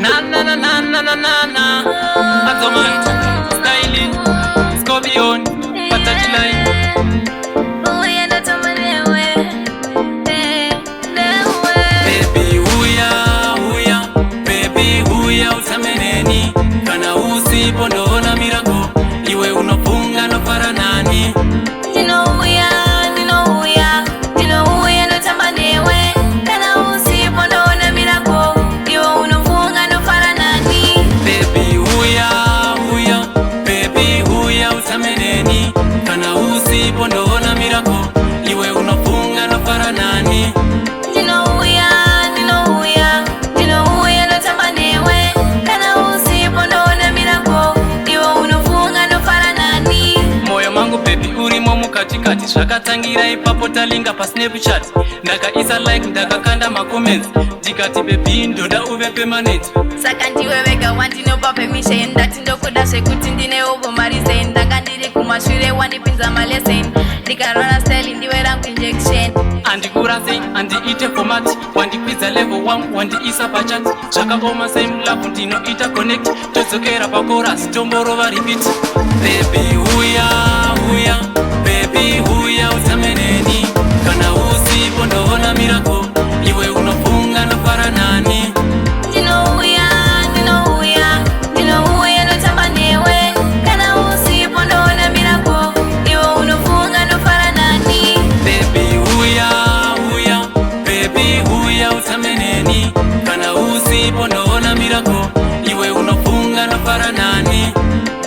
Na na na na na na na na. Atomite, styling, scorpion, patachilai. Uya natamanewe, Baby huya, baby huya utameneni. Kana usipo ndoona miracle, iwe unofunga no para nani. Dino uya natamanewe. Kana usipo ndoona miracle, iwe unofunga no para nani. Baby huya utameneni. Kana usipo ndoona miracle, iwe unofunga no para nani. Dino uya natamanewe. Kana usipo ndoona miracle, iwe unofunga no para nani. Moyo mangu baby urimo mukatikati, zvakatangira ipapo talinga pa Snapchat. Ndakaisa like ndakakanda macomments, ndikati baby ndoda uve permanent. Saka ndiwe vega wandinopa permission, ndati ndokuda zvekuti ndine ubomarizeni. Ndanga ndiri kumashure wandipinza malesen, ndikarora style ndiwe rangu injection. Andikurase andiite format, wandikwidza level 1 wandiisa pachat. Zvakaoma same love ndinoita connect, todzokera pa chorus tomborova repeat. Baby huya utameneni. Kana usipo ndoona miracle, iwe unofunga no para nani. Dino uya natamanewe. Kana usipo ndoona miracle, iwe unofunga no para nani. Baby huya utameneni. Kana usipo ndoona miracle, iwe unofunga no para nani.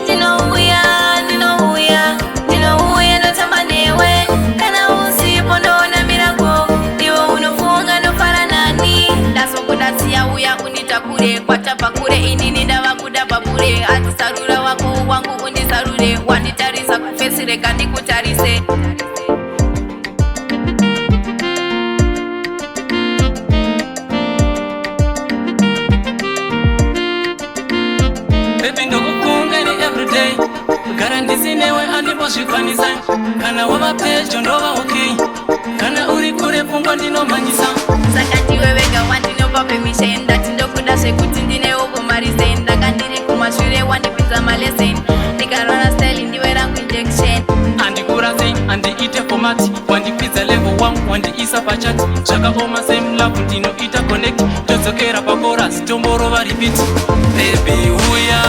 Dino uya natamanewe. Kana usipo ndoona miracle, iwe unofunga no para nani. Ndasokudatsiya uya unitakure, kwatapa kure inini ndava kuda papure. Atisarura wako wangu undisarure, wanditarisa kufesi rega ndikutarise. Baby ndokufunga ni everyday, gara ndisinewe andimboshikwanisa. Kana wava pedyo ndova okay, kana uri kure pfungwa ndinomanyisa. Saka ndiwe vega wandinopa permission, ndati ndokuda zvekuti ndine ubomarizeni. Ndanga ndiri kumashure wandipinza malesen, ndikarora style ndiwe rangu injection. Andikurase andiite format, wandikwidza level 1 wandiisa pachat. Zvakaoma same love ndinoita connect, todzokera pa chorus tomborova repeat. Baby huya